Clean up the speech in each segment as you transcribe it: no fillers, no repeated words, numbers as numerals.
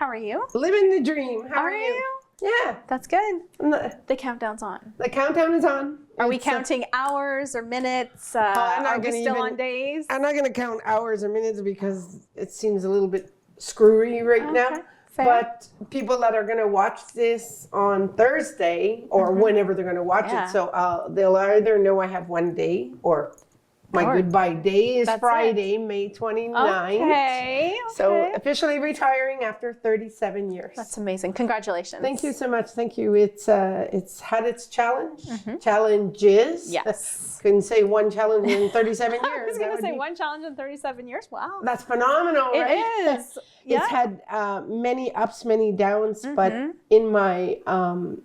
How are you? Living the dream. How are you? Yeah. That's good. The The countdown's on. countdown is on. Are we counting hours or minutes? Are we still on days? I'm not going to count hours or minutes because it seems a little bit screwy right now. Fair. But people that are going to watch this on Thursday or whenever they're going to watch Yeah. it, so they'll either know I have 1 day or my goodbye day is That's Friday, May 29th. Okay. So officially retiring after 37 years. That's amazing. Congratulations. Thank you so much. Thank you. It's had its challenges. Yes. Couldn't say one challenge in 37 years. I was going to say one challenge in 37 years. Wow. That's phenomenal, right? It is. Yeah. It's had many ups, many downs, but in my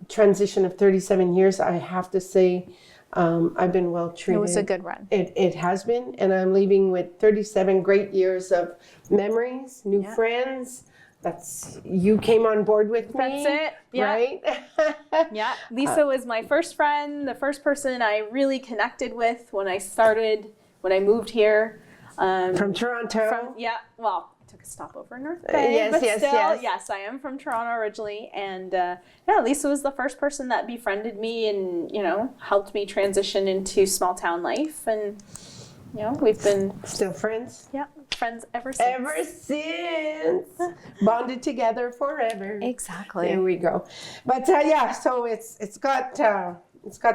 transition of 37 years, I have to say I've been well treated. It was a good run. It has been, and I'm leaving with 37 great years of memories, new friends. You came on board with me. That's it. Yeah. Right? Yeah. Lisa was my first friend, the first person I really connected with when I moved here. From Toronto. Well, I took a stop over in North Bay. Yes, I am from Toronto originally. And Lisa was the first person that befriended me and, helped me transition into small town life. And, we've been Still friends? friends ever since. Ever since. Bonded together forever. Exactly. There we go. But so it's got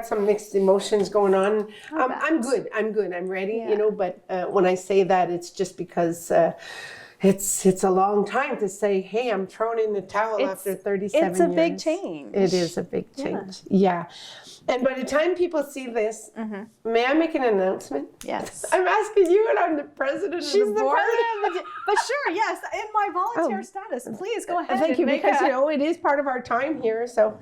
some mixed emotions going on. I'm good. I'm ready, but when I say that, it's just because it's a long time to say, hey, I'm throwing in the towel after 37 years. It's a big change. It is a big change. Yeah. And by the time people see this, may I make an announcement? Yes. I'm asking you, and I'm the president of the board. She's the president, but sure, yes, in my volunteer status, please go ahead. Thank you, and because it is part of our time here. So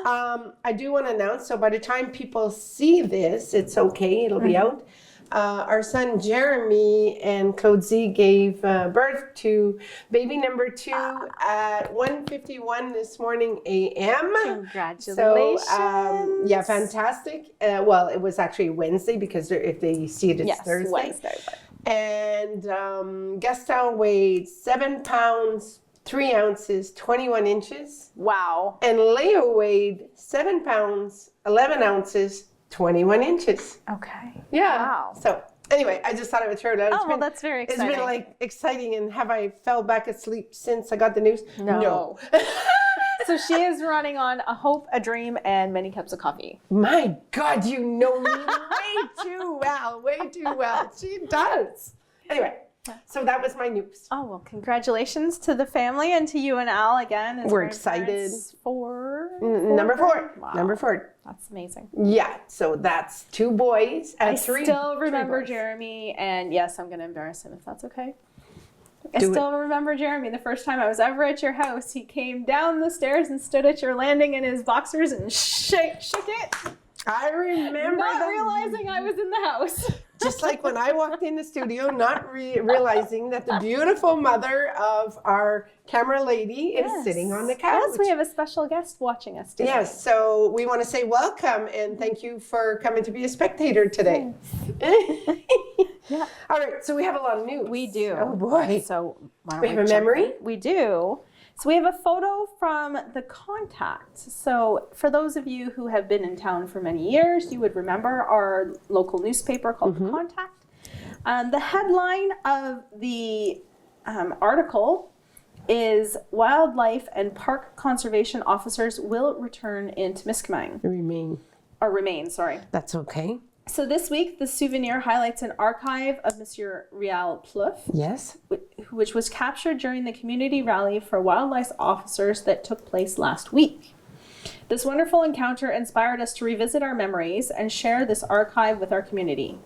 I do want to announce. So by the time people see this, it's okay. It'll be out. Our son Jeremy and Claude Z gave birth to baby number 2 at 1:51 this morning a.m. Congratulations. So, fantastic. Well, it was actually Wednesday because if they see it, it's Thursday. Wednesday. And Gaston weighed 7 pounds, 3 ounces, 21 inches. Wow. And Leo weighed 7 pounds, 11 ounces, 21 inches. Okay. Yeah. Wow. So anyway, I just thought I would throw it out. That's very exciting. It's been exciting. And have I fell back asleep since I got the news? No. So she is running on a hope, a dream, and many cups of coffee. My God, you know me way too well. She does. Anyway, so that was my news. Oh, well, congratulations to the family and to you and Al again. As We're excited. Number 4. Wow. Number 4. That's amazing. Yeah, so that's 2 boys and 3. I still remember Jeremy, and yes, I'm going to embarrass him if that's okay. I remember Jeremy. The first time I was ever at your house, he came down the stairs and stood at your landing in his boxers and shook it. I remember not realizing I was in the house. Just like when I walked in the studio, not realizing that the beautiful mother of our camera lady is sitting on the couch. Yes, we have a special guest watching us today. Yes, so we want to say welcome and thank you for coming to be a spectator today. Yeah. All right, so we have a lot of news. We do. Oh boy. So why don't we have a memory? In? We do. So we have a photo from The Contact. So for those of you who have been in town for many years, you would remember our local newspaper called The Contact. The headline of the article is Wildlife and Park Conservation Officers will return in Temiskaming. Remain, sorry. That's okay. So this week, the souvenir highlights an archive of Monsieur Rial Plouffe. Yes. Which was captured during the community rally for wildlife officers that took place last week. This wonderful encounter inspired us to revisit our memories and share this archive with our community.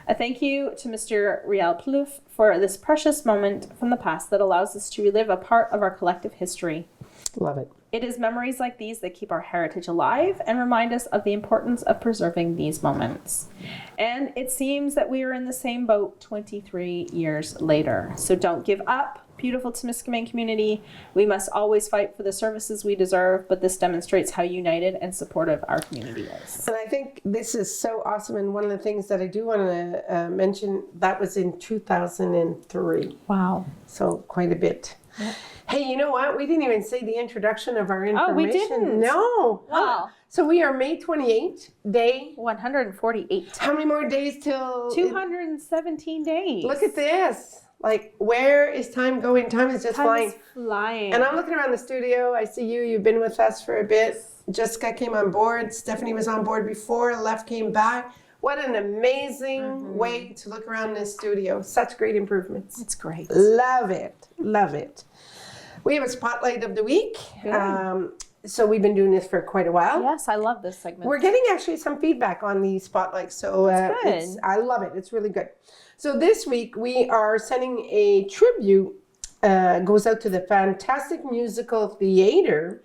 A thank you to Mr. Rial Plouffe for this precious moment from the past that allows us to relive a part of our collective history. Love it. It is memories like these that keep our heritage alive and remind us of the importance of preserving these moments. And it seems that we are in the same boat 23 years later. So don't give up. beautiful Temiskaming community. We must always fight for the services we deserve, but this demonstrates how united and supportive our community is. And I think this is so awesome. And one of the things that I do want to mention, that was in 2003. Wow. So quite a bit. Yep. Hey, you know what? We didn't even say the introduction of our information. Oh, we didn't. No. Wow. So we are May 28th, day. 148. How many more days till? 217 days. Look at this. Like, where is time going? Time is just Time is flying. flying. And I'm looking around the studio. I see you. You've been with us for a bit. Jessica came on board. Stephanie was on board before. Left came back. What an amazing way to look around this studio. Such great improvements. It's great. Love it. Love it. We have a spotlight of the week. Good. So we've been doing this for quite a while. Yes, I love this segment. We're getting actually some feedback on the spotlights. So good. I love it. It's really good. So this week we are sending a tribute, goes out to the fantastic musical theater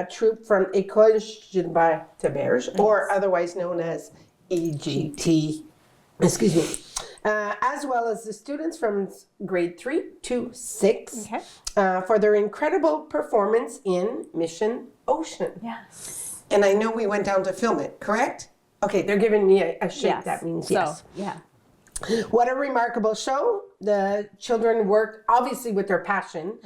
troupe from École Gilbert Theberge, or otherwise known as EGT. Excuse me. As well as the students from grade 3 to 6 for their incredible performance in Mission Ocean. Yes. And I know we went down to film it, correct? Okay, they're giving me a shake. Yes. That means So, yes. yeah. What a remarkable show. The children worked obviously with their passion,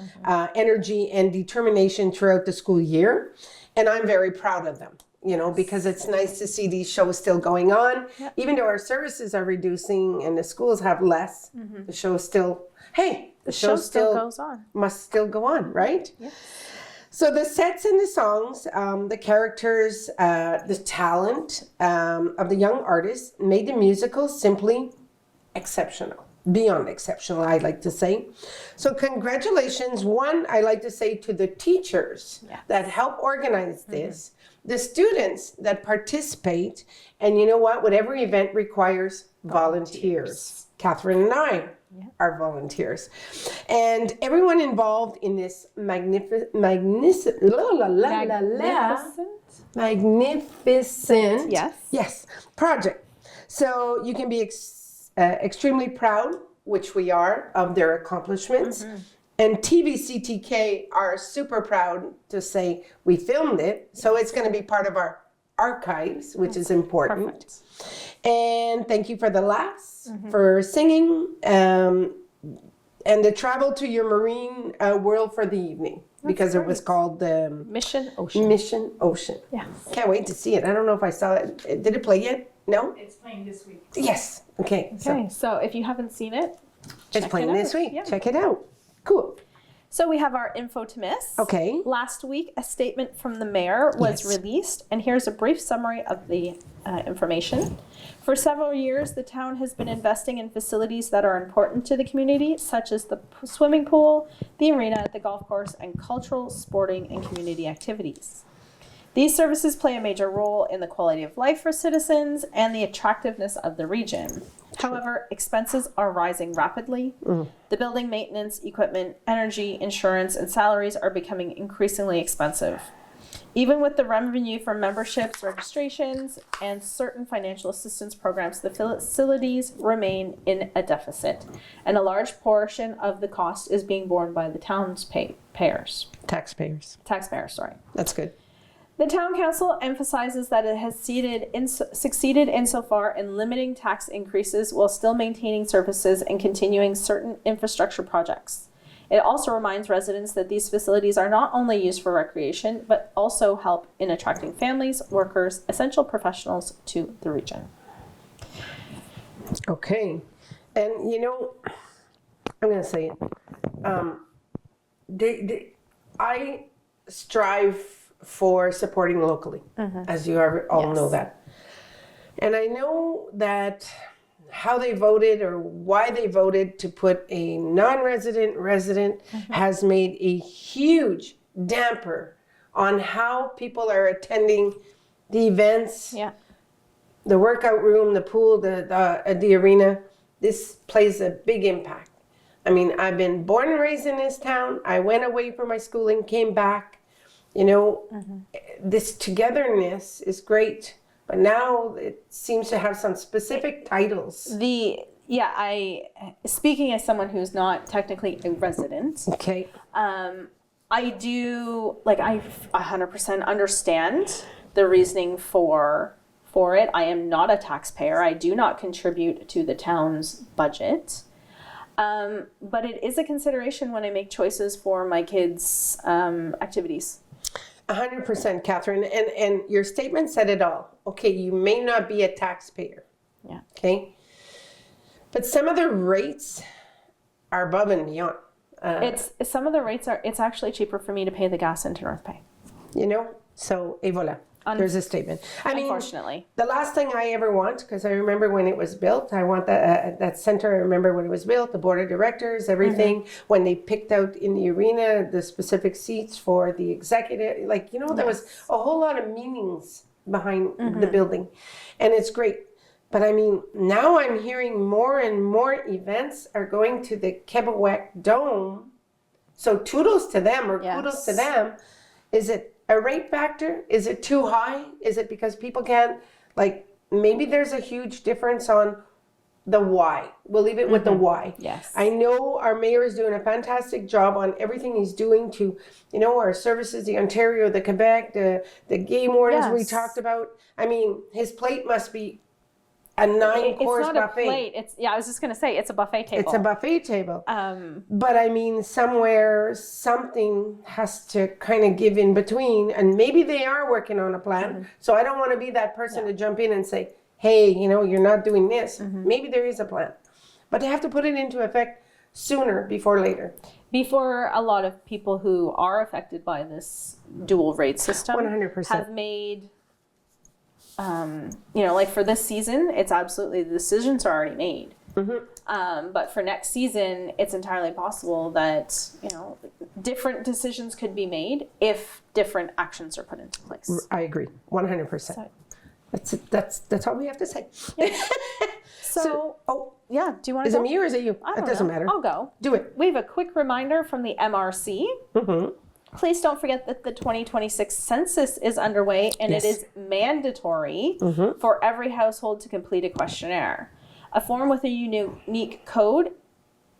energy, and determination throughout the school year. And I'm very proud of them. You know, because it's nice to see these shows still going on. Yep. Even though our services are reducing and the schools have less, the show still, the show still goes on. must still go on, right? Yes. So the sets and the songs, the characters, the talent of the young artists made the musical simply exceptional. Beyond exceptional, I like to say. So congratulations, one, I like to say to the teachers that help organize this, the students that participate, and you know what? Whatever event requires volunteers. Catherine and I are volunteers. And everyone involved in this magnificent project. So you can be extremely proud, which we are, of their accomplishments. And TVCTK are super proud to say we filmed it. So it's going to be part of our archives, which is important. Perfect. And thank you for the laughs, for singing, and the travel to your marine world for the evening. Because it was called Mission Ocean. Mission Ocean. Yes. Can't wait to see it. I don't know if I saw it. Did it play yet? No? It's playing this week. Yes. Okay. Okay, so if you haven't seen it, It's playing this week. Yeah. Check it out. Cool. So we have our info to miss. Okay. Last week, a statement from the mayor was released, and here's a brief summary of the information. For several years, the town has been investing in facilities that are important to the community, such as the swimming pool, the arena, the golf course, and cultural, sporting, and community activities. These services play a major role in the quality of life for citizens and the attractiveness of the region. However, expenses are rising rapidly. The building maintenance, equipment, energy, insurance, and salaries are becoming increasingly expensive. Even with the revenue from memberships, registrations, and certain financial assistance programs, the facilities remain in a deficit, and a large portion of the cost is being borne by the town's taxpayers. That's good. The town council emphasizes that it has succeeded insofar in limiting tax increases while still maintaining services and continuing certain infrastructure projects. It also reminds residents that these facilities are not only used for recreation, but also help in attracting families, workers, essential professionals to the region. Okay. And you know, I'm going to say it. I strive for supporting locally, as you all know that. And I know that how they voted or why they voted to put a non-resident resident has made a huge damper on how people are attending the events, the workout room, the pool, the arena. This plays a big impact. I mean, I've been born and raised in this town. I went away for my schooling, came back. You know, this togetherness is great, but now it seems to have some specific titles. The yeah, speaking as someone who's not technically a resident, Okay. I do, like, I 100% understand the reasoning for it. I am not a taxpayer. I do not contribute to the town's budget. But it is a consideration when I make choices for my kids' activities. 100%, Catherine. And your statement said it all. Okay, you may not be a taxpayer. Yeah. Okay. But some of the rates are above and beyond. Some of the rates it's actually cheaper for me to pay the gas into North Bay. You know? So, et voilà. There's a statement. I mean, Unfortunately. the last thing I ever want, because I remember when it was built, I want that center. I remember when it was built, the board of directors, everything, when they picked out in the arena the specific seats for the executive. Like, you know, there was a whole lot of meanings behind the building. And it's great. But I mean, now I'm hearing more and more events are going to the Quebec Dome. So toodles to them, or kudos to them. Is it a rate factor? Is it too high? Is it because people can't, like, maybe there's a huge difference on the why. We'll leave it with the why. Yes. I know our mayor is doing a fantastic job on everything he's doing to, you know, our services, the Ontario, the Quebec, the game wardens we talked about. I mean, his plate must be a 9-course buffet. It's not a plate. I was just going to say, it's a buffet table. It's a buffet table. But I mean, somewhere, something has to kind of give in between. And maybe they are working on a plan. So I don't want to be that person to jump in and say, hey, you know, you're not doing this. Maybe there is a plan. But they have to put it into effect sooner before later. Before a lot of people who are affected by this dual rate system 100%. have made... you know, like for this season, it's absolutely, the decisions are already made. But for next season, it's entirely possible that, you know, different decisions could be made if different actions are put into place. I agree, 100%. So, That's all we have to say. So, yeah, do you want to Is go? it me or is it you? I don't It doesn't know. matter. I'll go. Do it. We have a quick reminder from the MRC. Please don't forget that the 2026 census is underway and it is mandatory for every household to complete a questionnaire. A form with a unique code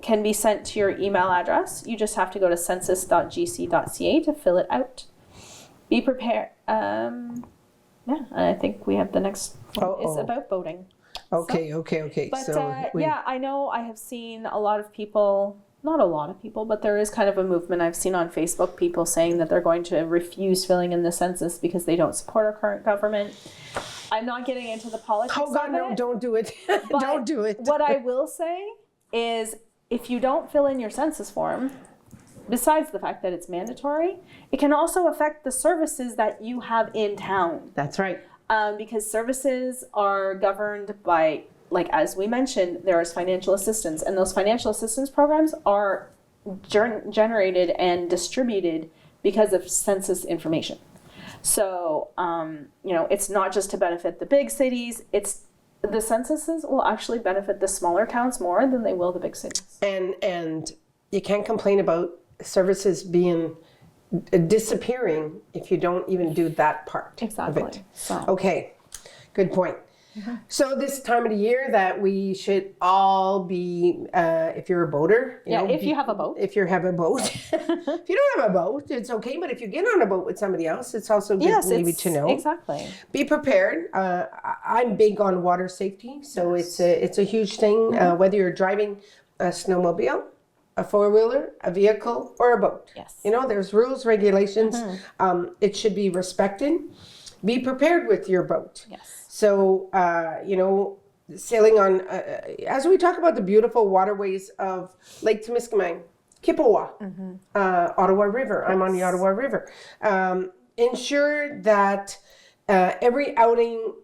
can be sent to your email address. You just have to go to census.gc.ca to fill it out. Be prepared. Yeah, I think we have the next one is about voting. Okay. But So yeah, I know I have seen a lot of people, not a lot of people, but there is kind of a movement I've seen on Facebook, people saying that they're going to refuse filling in the census because they don't support our current government. I'm not getting into the politics Oh God, of no, it. don't do it. But Don't do it. What I will say is if you don't fill in your census form, besides the fact that it's mandatory, it can also affect the services that you have in town. That's right. Because services are governed by, like as we mentioned, there is financial assistance, and those financial assistance programs are generated and distributed because of census information. So, you know, it's not just to benefit the big cities, the censuses will actually benefit the smaller towns more than they will the big cities. And you can't complain about services being disappearing if you don't even do that part of it. So. Okay, good point. So this time of the year that we should all be, if you're a boater. If you have a boat. If you have a boat. If you don't have a boat, it's okay. But if you get on a boat with somebody else, it's also good maybe to know. Exactly. Be prepared. I'm big on water safety, so it's a huge thing. Whether you're driving a snowmobile, a four-wheeler, a vehicle, or a boat. Yes. You know, there's rules, regulations. It should be respected. Be prepared with your boat. Yes. So, you know, sailing on, as we talk about the beautiful waterways of Lake Temiskaming, Kippawa, Ottawa River. I'm on the Ottawa River. Ensure that every outing,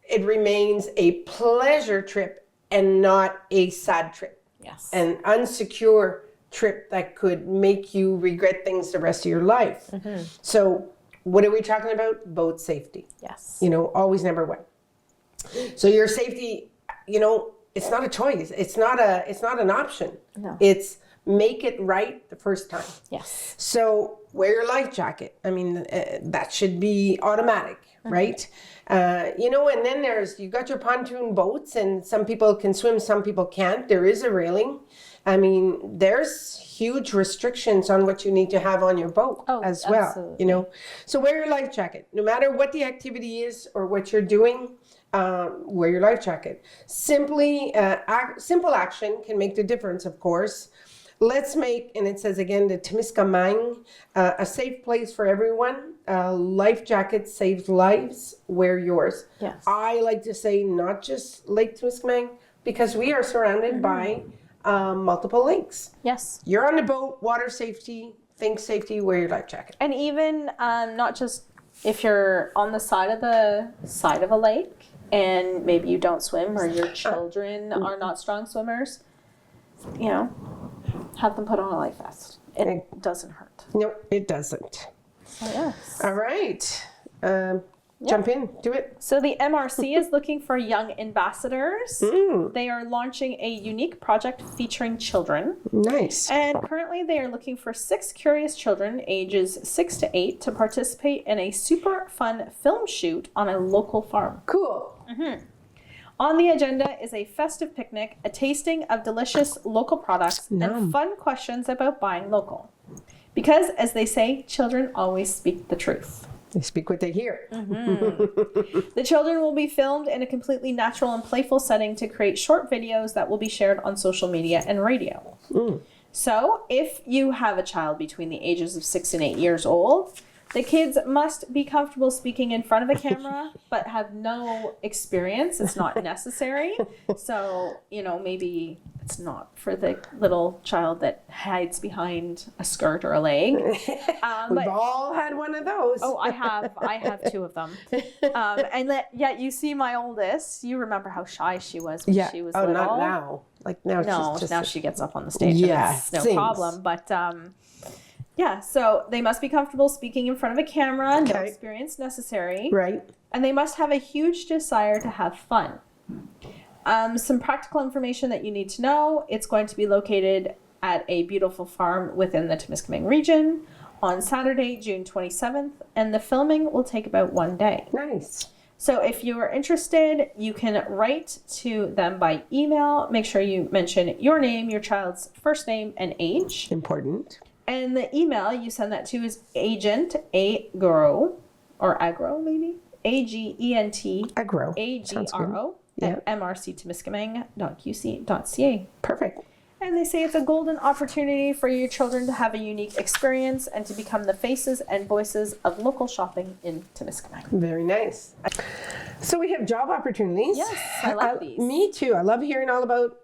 it remains a pleasure trip and not a sad trip. Yes. An unsecure trip that could make you regret things the rest of your life. So what are we talking about? Boat safety. Yes. You know, always number one. So your safety, you know, it's not a choice. It's not an option. No. It's make it right the first time. Yes. So wear your life jacket. I mean, that should be automatic, right? You know, and then you got your pontoon boats, and some people can swim, some people can't. There is a railing. I mean, there's huge restrictions on what you need to have on your boat as well, absolutely. you know. So wear your life jacket. No matter what the activity is or what you're doing, wear your life jacket. Simple action can make the difference, of course. Let's make, and it says again, the Temiskaming, a safe place for everyone. Life jacket saves lives. Wear yours. Yes. I like to say not just Lake Temiskaming, because we are surrounded by multiple lakes. Yes. You're on the boat, water safety, think safety, wear your life jacket. And even not just if you're on the side of a lake and maybe you don't swim or your children are not strong swimmers, you know, have them put on a life vest. It doesn't hurt. No, it doesn't. So, yes. All right. Jump in, do it. So the MRC is looking for young ambassadors. They are launching a unique project featuring children. Nice. And currently they are looking for 6 curious children ages 6 to 8 to participate in a super fun film shoot on a local farm. Cool. On the agenda is a festive picnic, a tasting of delicious local products, and fun questions about buying local. Because, as they say, children always speak the truth. They speak what they hear. The children will be filmed in a completely natural and playful setting to create short videos that will be shared on social media and radio. So, if you have a child between the ages of 6 and 8 years old, the kids must be comfortable speaking in front of a camera, but have no experience. It's not necessary. So, you know, maybe it's not for the little child that hides behind a skirt or a leg. We've all had one of those. Oh, I have 2 of them. And yet you see my oldest, you remember how shy she was when she was little. Not now. Like now she's just... now she gets up on the stage. Yeah, and it's no problem. But yeah, so they must be comfortable speaking in front of a camera, no experience necessary. Right. And they must have a huge desire to have fun. Some practical information that you need to know. It's going to be located at a beautiful farm within the Temiskaming region on Saturday, June 27th, and the filming will take about 1 day. Nice. So if you are interested, you can write to them by email. Make sure you mention your name, your child's first name, and age. Important. And the email you send that to is agro, or agro maybe, AGENT Agro. AGRO at mrctemiskaming.qc.ca. Perfect. And they say it's a golden opportunity for your children to have a unique experience and to become the faces and voices of local shopping in Temiskaming. Very nice. So we have job opportunities. Yes, I like these. Me too. I love hearing all about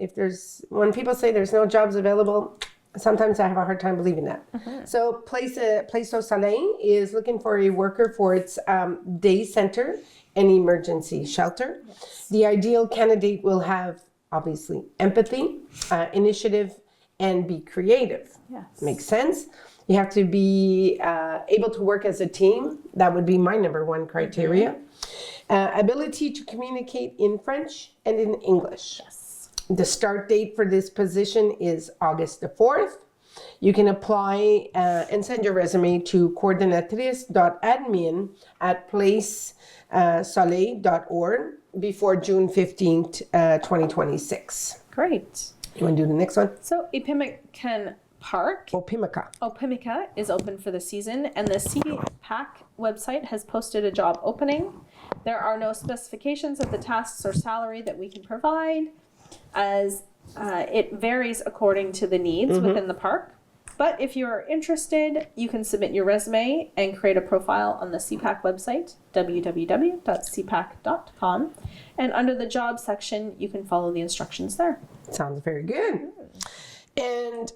when people say there's no jobs available. Sometimes I have a hard time believing that. So Place au Soleil is looking for a worker for its day center and emergency shelter. The ideal candidate will have, obviously, empathy, initiative, and be creative. Yes. Makes sense. You have to be able to work as a team. That would be my number 1 criteria. Ability to communicate in French and in English. Yes. The start date for this position is August the 4th. You can apply and send your resume to coordinatrice.admin@placesoleil.org before June 15th, 2026. Great. You want to do the next one? So Ipimican Park, Opimica is open for the season, and the CPAC website has posted a job opening. There are no specifications of the tasks or salary that we can provide, as it varies according to the needs within the park. But if you are interested, you can submit your resume and create a profile on the CPAC website, www.cpac.com. And under the job section, you can follow the instructions there. Sounds very good. And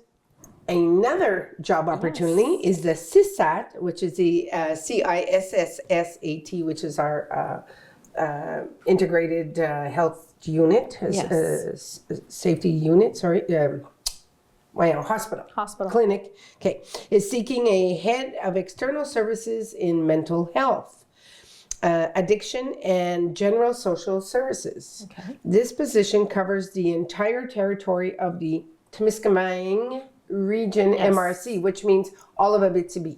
another job opportunity is the CISSAT, which is the CISSSAT, which is our integrated health unit, safety unit, hospital. Clinic, is seeking a head of external services in mental health, addiction, and general social services. This position covers the entire territory of the Temiskaming region MRC, which means all of Abitibi.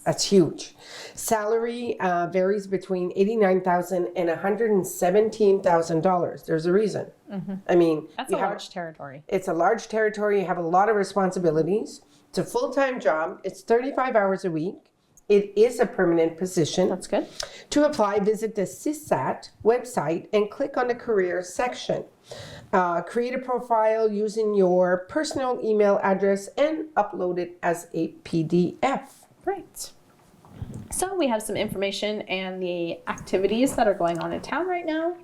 That's huge. Salary varies between $89,000 and $117,000. There's a reason. I mean, That's you a have- large territory. It's a large territory. You have a lot of responsibilities. It's a full-time job. It's 35 hours a week. It is a permanent position. That's good. To apply, visit the CISAT website and click on the careers section. Create a profile using your personal email address and upload it as a PDF. Great. So we have some information and the activities that are going on in town right now.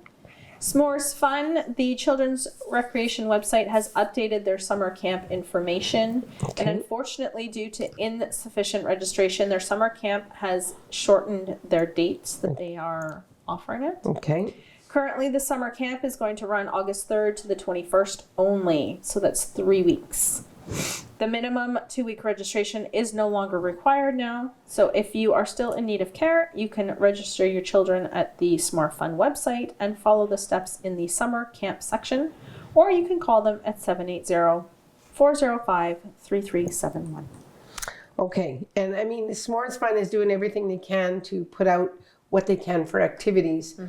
S'mores Fun, the Children's Recreation website has updated their summer camp information. Okay. And unfortunately, due to insufficient registration, their summer camp has shortened their dates that they are offering it. Okay. Currently, the summer camp is going to run August 3rd to the 21st only, so that's 3 weeks. The minimum 2-week registration is no longer required now, so if you are still in need of care, you can register your children at the S'more Fun website and follow the steps in the summer camp section, or you can call them at 780-405-3371. Okay. And I mean, S'mores Fun is doing everything they can to put out what they can for activities.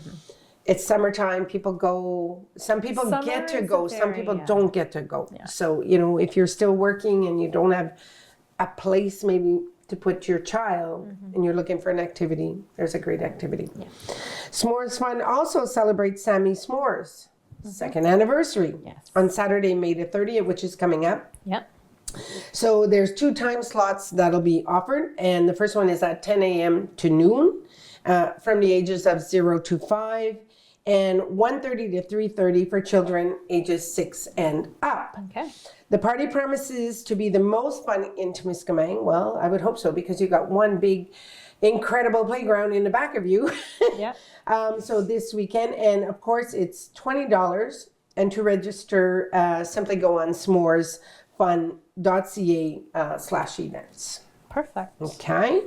It's summertime, people go, some people Summer get to is go, a some very, people yeah. don't get to go. Yeah. So, you know, if you're still working and you don't have a place maybe to put your child and you're looking for an activity, there's a great activity. Yeah. S'mores Fun also celebrates Sammy S'mores' second anniversary Yes. on Saturday, May the 30th, which is coming up. Yep. So there's 2 time slots that'll be offered, and the first one is at 10 a.m. to noon from the ages of 0 to 5, and 1:30 to 3:30 for children ages 6 and up. Okay. The party promises to be the most fun in Temiskaming. Well, I would hope so, because you got one big, incredible playground in the back of you. Yep. So this weekend, and of course it's $20, and to register, simply go on s'moresfun.ca/events. Perfect. Okay.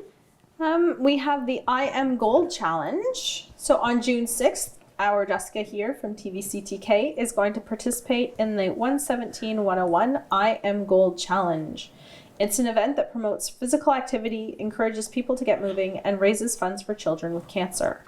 We have the I Am Gold Challenge. So on June 6th, our Jessica here from TVCTK is going to participate in the 117-101 I Am Gold Challenge. It's an event that promotes physical activity, encourages people to get moving, and raises funds for children with cancer.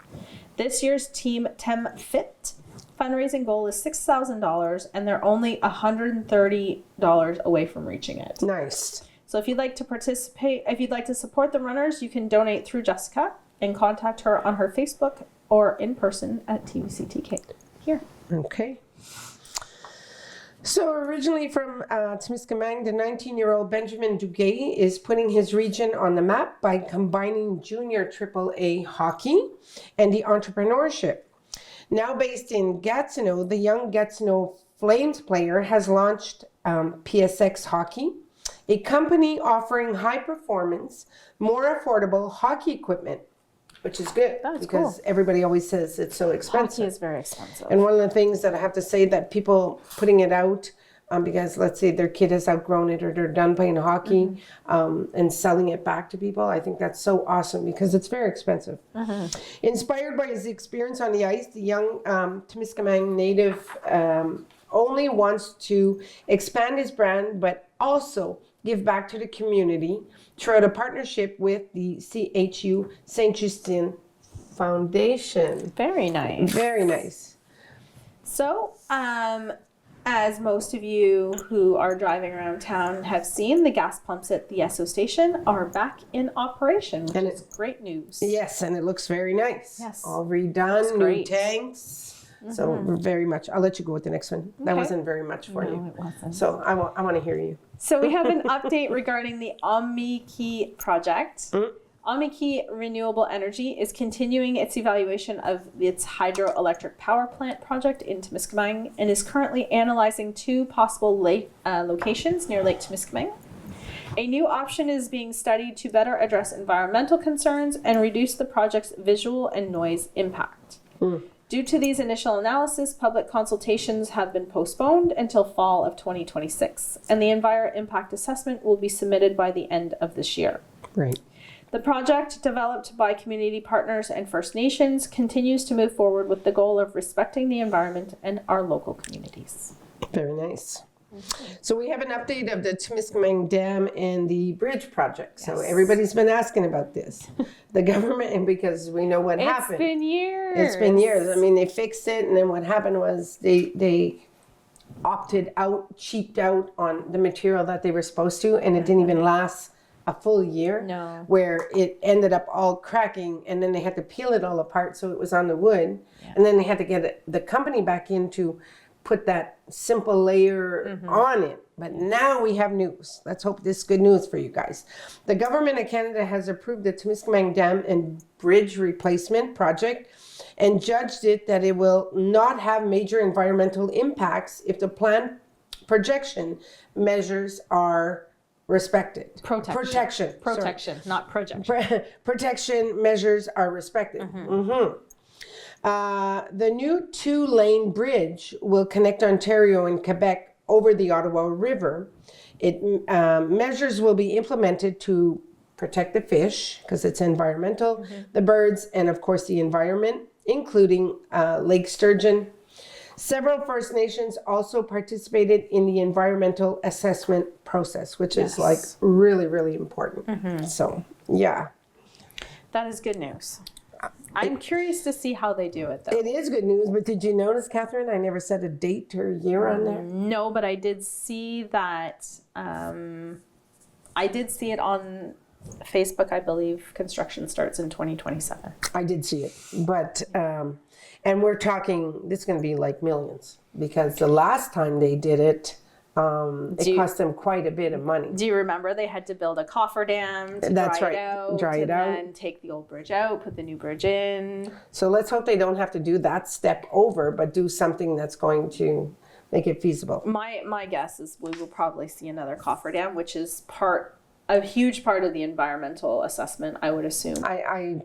This year's Team Tem Fit fundraising goal is $6,000, and they're only $130 away from reaching it. Nice. So if you'd like to participate, if you'd like to support the runners, you can donate through Jessica and contact her on her Facebook or in person at TVCTK here. Okay. So originally from Temiskaming, the 19-year-old Benjamin Duguay is putting his region on the map by combining junior AAA hockey and the entrepreneurship. Now based in Gatineau, the young Gatineau Flames player has launched PSX Hockey, a company offering high performance, more affordable hockey equipment, which is good That is because cool. everybody always says it's so expensive. Hockey is very expensive. And one of the things that I have to say that people putting it out, because let's say their kid has outgrown it or they're done playing hockey, and selling it back to people, I think that's so awesome because it's very expensive. Inspired by his experience on the ice, the young Temiskaming native only wants to expand his brand, but also give back to the community through a partnership with the CHU St. Justine Foundation. Very nice. Very nice. So, as most of you who are driving around town have seen, the gas pumps at the Esso station are back in operation, which And is great news. Yes, and it looks very nice. Yes. All redone, new great. tanks. So very much. I'll let you go with the next one. That Okay. wasn't very much for No, you. it wasn't. So I want to hear you. So we have an update regarding the Omni-Key project. Omni-Key Renewable Energy is continuing its evaluation of its hydroelectric power plant project in Temiskaming and is currently analyzing 2 possible locations near Lake Temiskaming. A new option is being studied to better address environmental concerns and reduce the project's visual and noise impact. Due to these initial analysis, public consultations have been postponed until fall of 2026, and the Enviro Impact Assessment will be submitted by the end of this year. Right. The project, developed by community partners and First Nations, continues to move forward with the goal of respecting the environment and our local communities. Very nice. So we have an update of the Temiskaming Dam and the bridge project. So everybody's been asking about this. The government, and because we know what happened. It's been years. It's been years. I mean, they fixed it, and then what happened was they opted out, cheaped out on the material that they were supposed to, and it didn't even last a full year. No. Where it ended up all cracking, and then they had to peel it all apart so it was on the wood, and then they had to get the company back in to put that simple layer on it. But now we have news. Let's hope this is good news for you guys. The government of Canada has approved the Temiskaming Dam and Bridge Replacement Project and judged it that it will not have major environmental impacts if the plant projection measures are respected. Protection. Protection, not projection. Protection measures are respected. The new 2-lane bridge will connect Ontario and Quebec over the Ottawa River. Measures will be implemented to protect the fish, because it's environmental, the birds, and of course the environment, including lake sturgeon. Several First Nations also participated in the environmental assessment process, which is like really, really important. So, yeah. That is good news. I'm curious to see how they do it, though. It is good news, but did you notice, Catherine, I never said a date or year on there? No, but I did see that. I did see it on Facebook, I believe. Construction starts in 2027. I did see it, but and we're talking, this is going to be like millions, because the last time they did it, it cost them quite a bit of money. Do you remember they had to build a coffer-dam to dry it out, then take the old bridge out, put the new bridge in? So let's hope they don't have to do that step over, but do something that's going to make it feasible. My guess is we will probably see another coffer-dam, which is a huge part of the environmental assessment, I would assume. I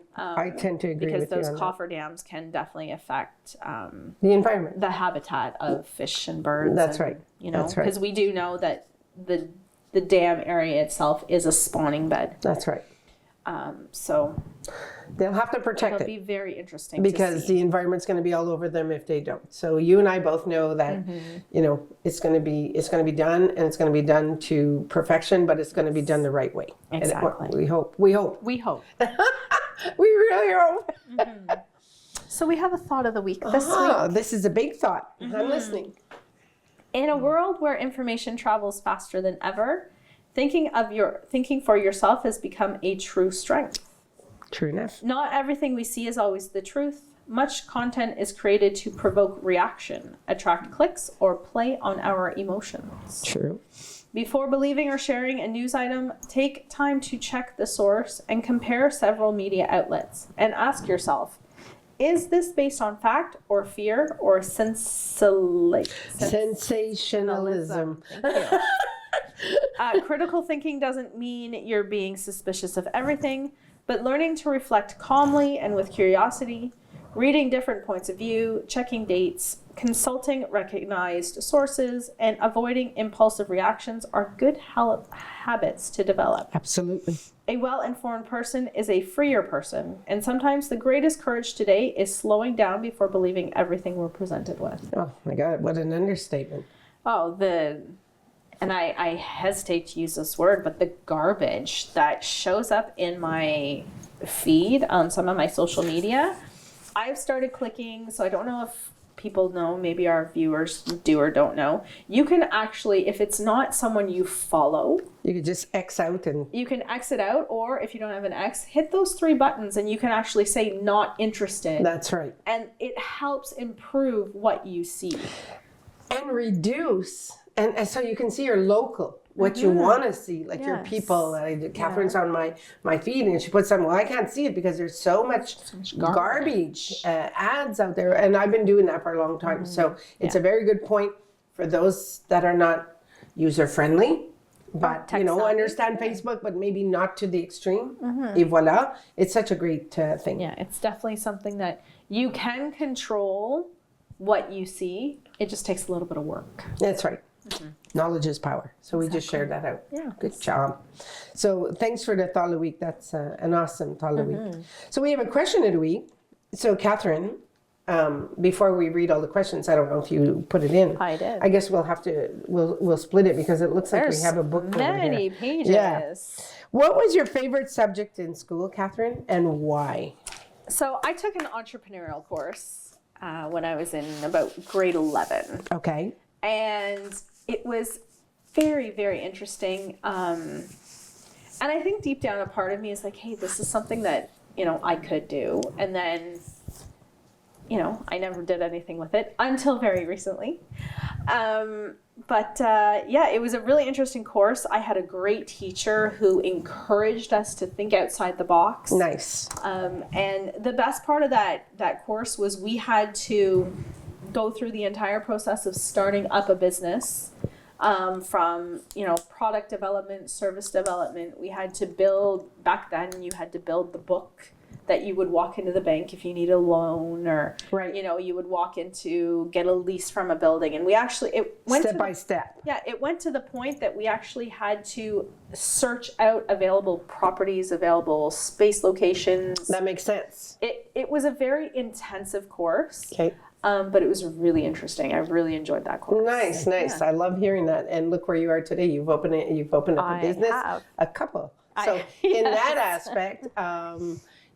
tend to agree with you on that. Because those cofferdams can definitely affect the environment, the habitat of fish and birds. That's right. You know, That's right. because we do know that the dam area itself is a spawning bed. That's right. So they'll have to protect it'll it. be very interesting Because to see. the environment's going to be all over them if they don't. So you and I both know that, you know, it's going to be done, and it's going to be done to perfection, but it's going to be done the right way. Exactly. And we hope. We hope. We hope. We really hope. So we have a thought of the week this Ah, week. this is a big thought. I'm listening. In a world where information travels faster than ever, thinking for yourself has become a true strength. True enough. Not everything we see is always the truth. Much content is created to provoke reaction, attract clicks, or play on our emotions. True. Before believing or sharing a news item, take time to check the source and compare several media outlets and ask yourself, is this based on fact or fear or Sensationalism. Thank you. Critical thinking doesn't mean you're being suspicious of everything, but learning to reflect calmly and with curiosity, reading different points of view, checking dates, consulting recognized sources, and avoiding impulsive reactions are good habits to develop. Absolutely. A well-informed person is a freer person, and sometimes the greatest courage today is slowing down before believing everything we're presented with. Oh my God, what an understatement. Oh, and I hesitate to use this word, but the garbage that shows up in my feed on some of my social media, I've started clicking, so I don't know if people know, maybe our viewers do or don't know. You can actually, if it's not someone you follow, You could just X out and you can X it out, or if you don't have an X, hit those 3 buttons and you can actually say not interested. that's right. And it helps improve what you see. And reduce. And so you can see your local, what you want to see, like your Yes. people. Catherine's on my feed, and she puts some, well, I can't see it because there's so much garbage ads out there. And I've been doing that for a long time. So it's a very good point for those that are not user friendly, but tech-savvy. understand Facebook, but maybe not to the extreme. Et voila. It's such a great thing. Yeah, it's definitely something that you can control what you see. It just takes a little bit of work. That's right. Knowledge is power. So we just shared that out. Yeah. Good job. So thanks for the thought of the week. That's an awesome thought of the week. So we have a question of the week. So Catherine, before we read all the questions, I don't know if you put it in. I did. I guess we'll split it because it looks like we have a book over many here. pages. Yeah. What was your favorite subject in school, Catherine, and why? So I took an entrepreneurial course when I was in about grade 11. Okay. And it was very, very interesting. And I think deep down a part of me is like, hey, this is something that, I could do. And then, I never did anything with it until very recently. But it was a really interesting course. I had a great teacher who encouraged us to think outside the box. Nice. And the best part of that course was we had to go through the entire process of starting up a business, from product development, service development. We had to build, back then you had to build the book that you would walk into the bank if you need a loan, or Right. You would walk into get a lease from a building. And we actually it went Step by step. Yeah, it went to the point that we actually had to search out available properties, available space locations. That makes sense. It was a very intensive course. Okay. But it was really interesting. I really enjoyed that course. Nice. Yeah. I love hearing that. And look where you are today. You've opened up a I business, have. a couple. So Yes. in that aspect,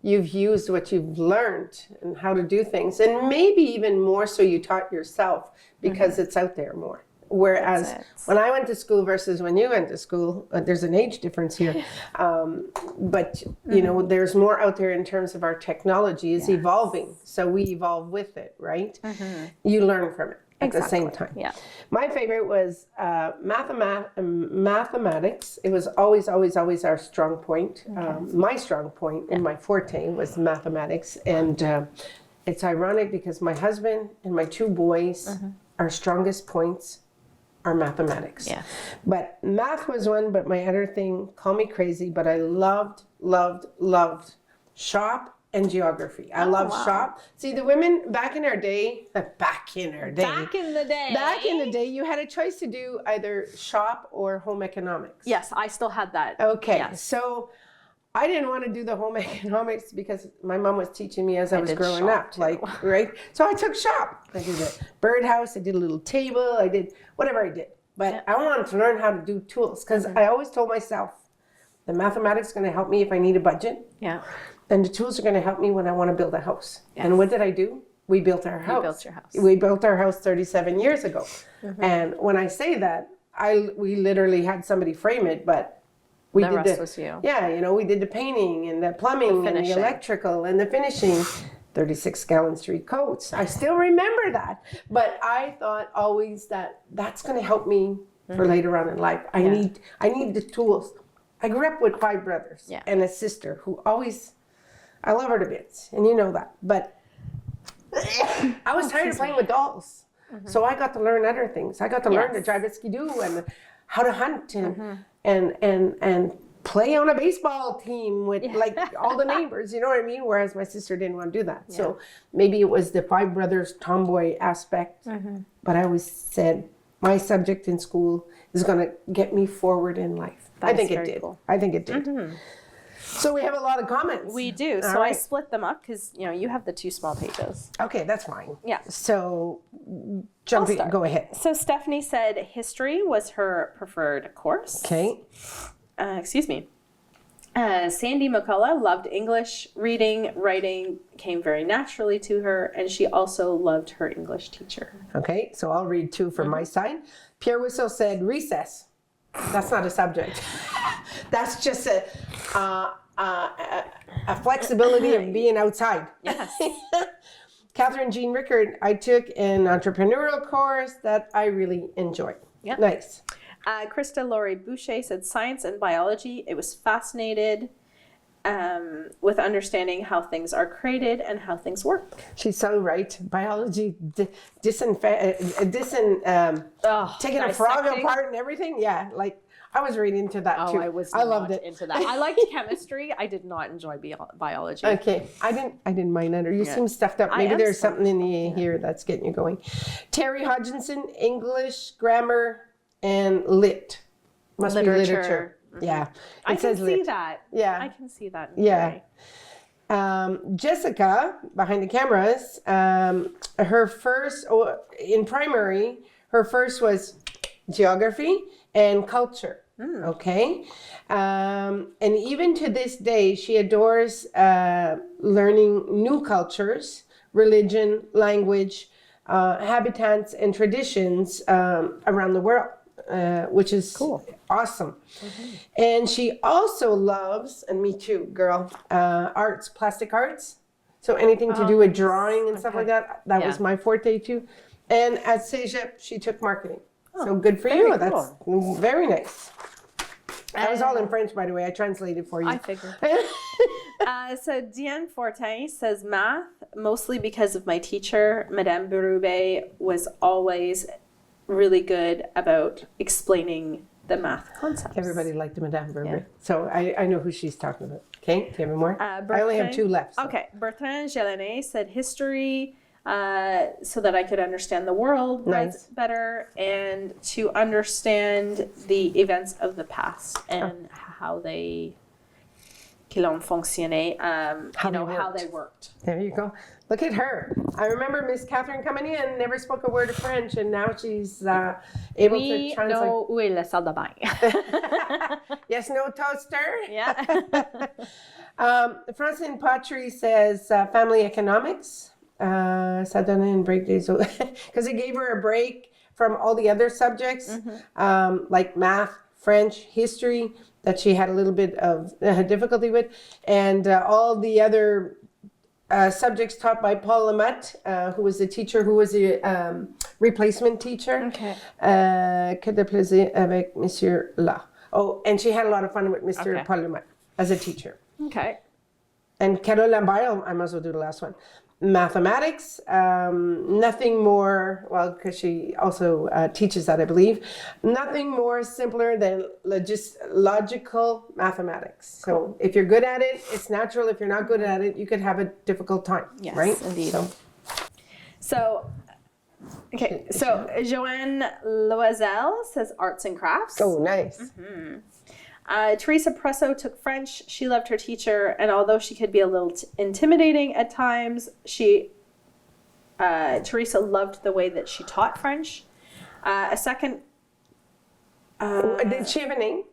you've used what you've learned and how to do things, and maybe even more so you taught yourself because it's out there more. Whereas That's it. when I went to school versus when you went to school, there's an age difference here. But there's more out there in terms of our technology is evolving. So we evolve with it, right? You learn from it at the same time. Yeah. My favorite was mathematics. It was always our strong point. My strong point and my forte was mathematics. And it's ironic because my husband and my two boys, our strongest points are mathematics. Yeah. But math was one, but my other thing, call me crazy, but I loved shop and geography. I love shop. See, the women back in the day, Back in the day, you had a choice to do either shop or home economics. yes, I still had that. Okay, Yes. so I didn't want to do the home economics because my mom was teaching me as I was did growing shop up, too. right? So I took shop. I did a birdhouse. I did a little table. I did whatever I did. But I wanted to learn how to do tools because I always told myself the mathematics is going to help me if I need a budget. Yeah. And the tools are going to help me when I want to build a house. And what did I do? We built our house. built your house. We built our house 37 years ago. And when I say that, we literally had somebody frame it, but we The did rest was you. Yeah, we did the painting and the plumbing and the finishing. electrical and the finishing. 36 gallon street coats. I still remember that. But I thought always that that's going to help me for later on in life. I need the tools. I grew up with 5 brothers and a sister who always, I love her to bits, and you know that. But I was tired of playing with dolls. So I got to learn other things. I got to learn to drive a skidoo and how to hunt and play on a baseball team with like all the neighbors, you know what I mean? Whereas my sister didn't want to do that. Yeah. So maybe it was the 5 brothers tomboy aspect. But I always said my subject in school is going to get me forward in life. I think it did. Cool. I think it did. So we have a lot of comments. We do. So I split them up because you have the 2 small pages. Okay, that's fine. Yeah. So go ahead. So Stephanie said history was her preferred course. Okay. Excuse me. Sandy McCullough loved English. Reading, writing came very naturally to her, and she also loved her English teacher. Okay, so I'll read 2 from my side. Pierre Whistle said recess. That's not a subject. That's just a flexibility of being outside. Yes. Catherine Jean Rickard, I took an entrepreneurial course that I really enjoyed. Yep. Nice. Krista Laurie Boucher said science and biology. It was fascinated with understanding how things are created and how things work. She's so right. Biology, taking a frog apart and everything. Yeah, like I was really into that too. I loved it. Into that. I liked chemistry. I did not enjoy biology. Okay, I didn't mind either. You seem stuffed up. Maybe there's something in the here that's getting you going. Terry Hodgkinson, English, grammar, and lit. Must be literature. Yeah. I can see that. Yeah. I can see that. Yeah. Jessica, behind the cameras, her first, in primary, her first was geography and culture. Okay. And even to this day, she adores learning new cultures, religion, language, habitats, and traditions around the world, which is awesome. And she also loves, and me too, girl, arts, plastic arts. So anything to do with drawing and stuff like that. That was my forte too. And at Cégep, she took marketing. So good for you. That's very nice. That was all in French, by the way. I translated for you. I figured. So Diane Fortin says math, mostly because of my teacher. Madame Berube was always really good about explaining the math concepts. Everybody liked Madame Berube. So I know who she's talking about. Okay, do you have any more? I only have 2 left. So. Okay, Bertrand Gelinet said history, so that I could understand the world better and to understand the events of the past and how they ont fonctionné, how they worked. There you go. Look at her. I remember Miss Catherine coming in, never spoke a word of French, and now she's able to translate. We know où est la salle de bain. Yes, no toaster. Yeah. Francine Patry says family economics. Ça donne une break because it gave her a break from all the other subjects, like math, French, history, that she had a little bit of difficulty with, and all the other subjects taught by Paul Lamette, who was the teacher, who was a replacement teacher. Okay. Que de plaisir avec Monsieur là. Oh, and she had a lot of fun with Mr. Paul Lamette as a teacher. Okay. And Carol Lambert, I might as well do the last one. Mathematics, nothing more, well, because she also teaches that, I believe, nothing more simpler than just logical mathematics. So if you're good at it, it's natural. If you're not good at it, you could have a difficult time, right? Indeed. So Joanne Loisel says arts and crafts. Oh, nice. Teresa Presso took French. She loved her teacher, and although she could be a little intimidating at times, Teresa loved the way that she taught French. Did she have a name?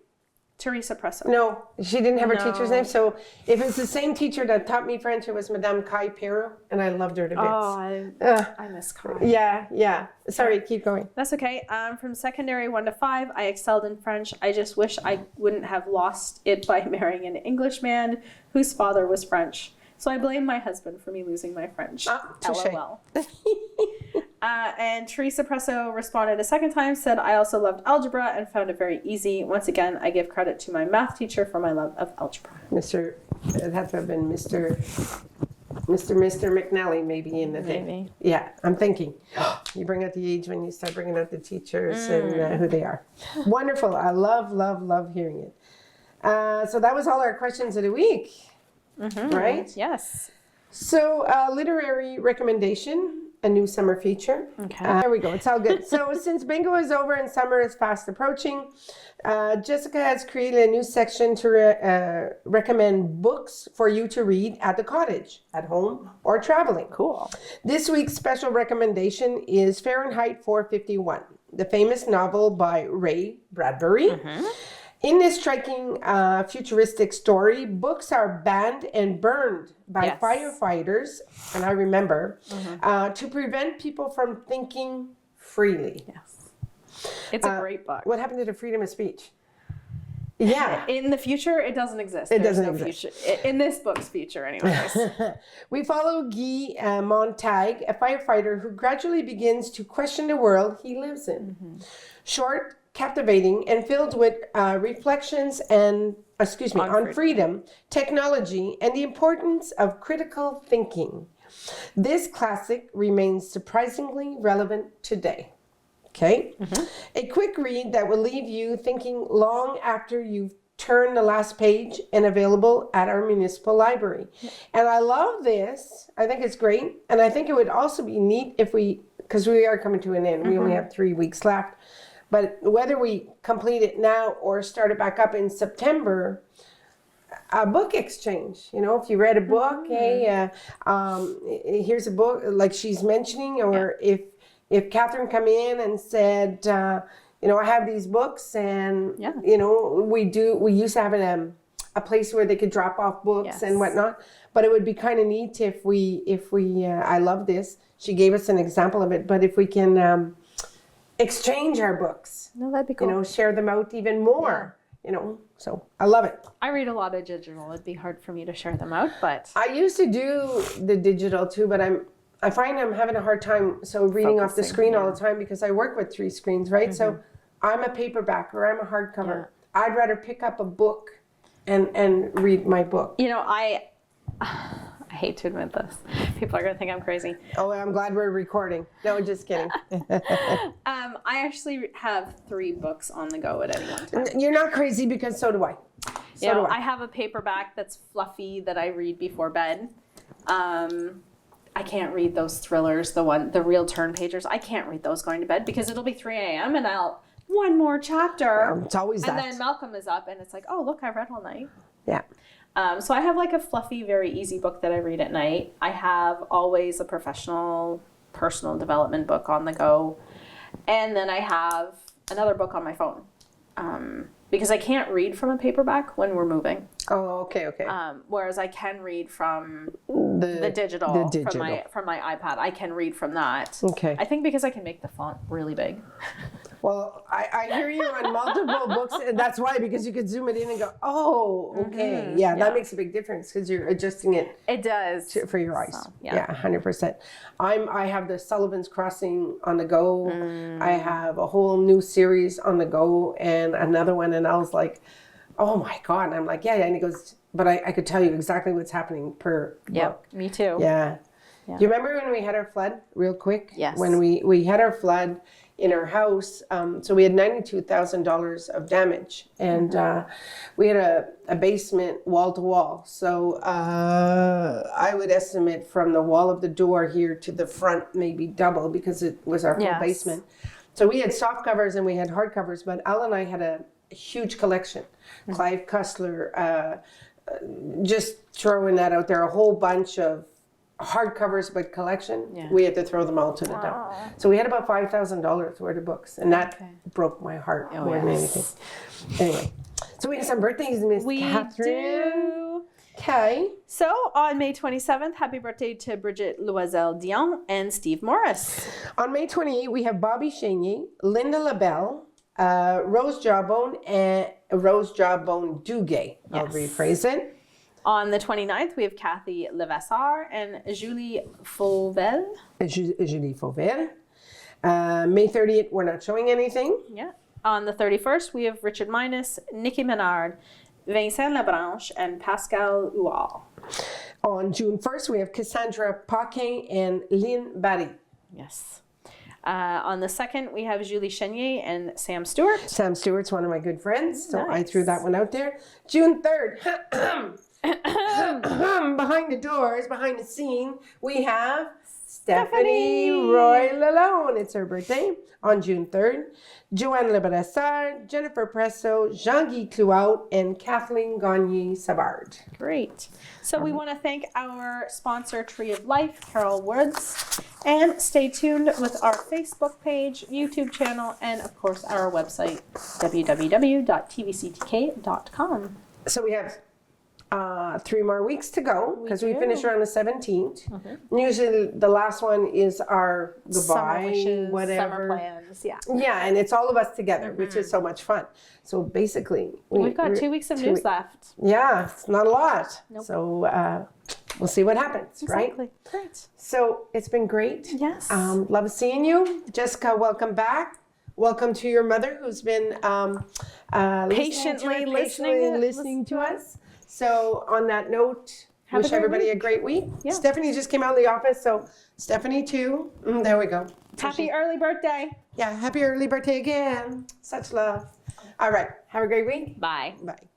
Teresa Presso. No, she didn't have her teacher's name. So if it's the same teacher that taught me French, it was Madame Kai Perrault, and I loved her to bits. Oh, I miss Kai. Yeah. Sorry, keep going. That's okay. From secondary 1 to 5, I excelled in French. I just wish I wouldn't have lost it by marrying an Englishman whose father was French. So I blame my husband for me losing my French. LOL. And Teresa Presso responded a second time, said, I also loved algebra and found it very easy. Once again, I give credit to my math teacher for my love of algebra. It had to have been Mr. McNally maybe in the day. Yeah, I'm thinking. You bring out the age when you start bringing out the teachers and who they are. Wonderful. I love hearing it. So that was all our questions of the week, right? Yes. So literary recommendation. A new summer feature. Okay. There we go. It's all good. So since bingo is over and summer is fast approaching, Jessica has created a new section to recommend books for you to read at the cottage, at home, or traveling. Cool. This week's special recommendation is Fahrenheit 451, the famous novel by Ray Bradbury. In this striking futuristic story, books are banned and burned by firefighters, and I remember, to prevent people from thinking freely. Yes. It's a great book. What happened to the freedom of speech? Yeah. In the future, it doesn't exist. It There's doesn't no exist. future. In this book's future, anyways. We follow Guy Montag, a firefighter who gradually begins to question the world he lives in. Short, captivating, and filled with reflections on freedom, technology, and the importance of critical thinking. This classic remains surprisingly relevant today. Okay? A quick read that will leave you thinking long after you've turned the last page, and available at our municipal library. And I love this. I think it's great. And I think it would also be neat if because we are coming to an end. We only have 3 weeks left. But whether we complete it now or start it back up in September, a book exchange. You know, if you read a book, hey, here's a book like she's mentioning, or if Catherine come in and said, you know, I have these books, and you know, we used to have a place where they could drop off books and whatnot. But it would be kind of neat if we I love this. She gave us an example of it, but if we can exchange our books, No, that'd be cool. you know, share them out even more. You know, so I love it. I read a lot of digital. It'd be hard for me to share them out, but I used to do the digital too, but I find I'm having a hard time reading off the Focusing, screen all the time because I work with 3 screens, right? So I'm a paperback or I'm a hardcover. I'd rather pick up a book and read my book. you know, I hate to admit this. People are gonna think I'm crazy. Oh, I'm glad we're recording. No, just kidding. I actually have 3 books on the go at any one time. You're not crazy because so do I. So You know, do I. I have a paperback that's fluffy that I read before bed. I can't read those thrillers, the real turn pagers. I can't read those going to bed because it'll be 3 a.m. and one more chapter. It's always and that. then Malcolm is up and it's like, oh, look, I read all night. Yeah. So I have like a fluffy, very easy book that I read at night. I have always a personal development book on the go. And then I have another book on my phone. Because I can't read from a paperback when we're moving. Oh, okay. Whereas I can read from The digital. From my iPad. I can read from that. Okay. I think because I can make the font really big. Well, I hear you on multiple books, and that's why, because you could zoom it in and go, oh, okay. Yeah, that makes a big difference because you're adjusting it It does. for your eyes. So, yeah, 100%. I have the Sullivan's Crossing on the go. I have a whole new series on the go and another one, and I was like, oh my God. And I'm like, yeah. And he goes, but I could tell you exactly what's happening per book. Me too. Yeah. Do you remember when we had our flood, real quick? Yes. When we had our flood in our house, so we had $92,000 of damage, and we had a basement wall to wall. So I would estimate from the wall of the door here to the front, maybe double, because it was our whole basement. So we had soft covers and we had hard covers, but Al and I had a huge collection. Clive Cussler, just throwing that out there, a whole bunch of hardcovers, but collection, we had to throw them all to the dump. So we had about $5,000 worth of books, and that broke my heart more than anything. Anyway, so we have some birthdays, Miss Catherine. Do. Okay. So on May 27th, happy birthday to Bridget Loisel Dion and Steve Morris. On May 28th, we have Bobby Chenier, Linda LaBelle, Rose Jawbone, and Rose Jawbone Duguay. I'll rephrase it. On the 29th, we have Kathy Levasseur and Julie Fauvel. Julie Fauvel. May 30th, we're not showing anything. Yeah. On the 31st, we have Richard Minus, Nikki Menard, Vincent Labranche, and Pascal Huard. On June 1st, we have Cassandra Paquin and Lynn Barry. Yes. On the 2nd, we have Julie Chenier and Sam Stewart. Sam Stewart's one of my good friends, so I Nice. threw that one out there. June 3rd, behind the doors, behind the scene, we have Stephanie Roy Lalone. It's her birthday on June 3rd. Joanne Lebrassard, Jennifer Presso, Jean-Guy Clouaut, and Kathleen Gagne-Savard. Great. So we want to thank our sponsor, Tree of Life, Carol Woods, and stay tuned with our Facebook page, YouTube channel, and of course our website, www.tvctk.com. So we have 3 more weeks to go because we do. finish around the 17th. Usually the last one is our Summer goodbye, wishes, whatever. summer plans, yeah. Yeah, and it's all of us together, which is so much fun. So basically, We've got 2 weeks of news left. Yeah, it's not a lot. So we'll see what happens, right? Exactly. Great. So it's been great. Yes. Love seeing you. Jessica, welcome back. Welcome to your mother who's been Patiently listening to us. So on that note, Have a wish great everybody week. a great week. Yeah. Stephanie just came out of the office, so Stephanie too. There we go. Happy early birthday. Yeah, happy early birthday again. Such love. All right, have a great week. Bye. Bye.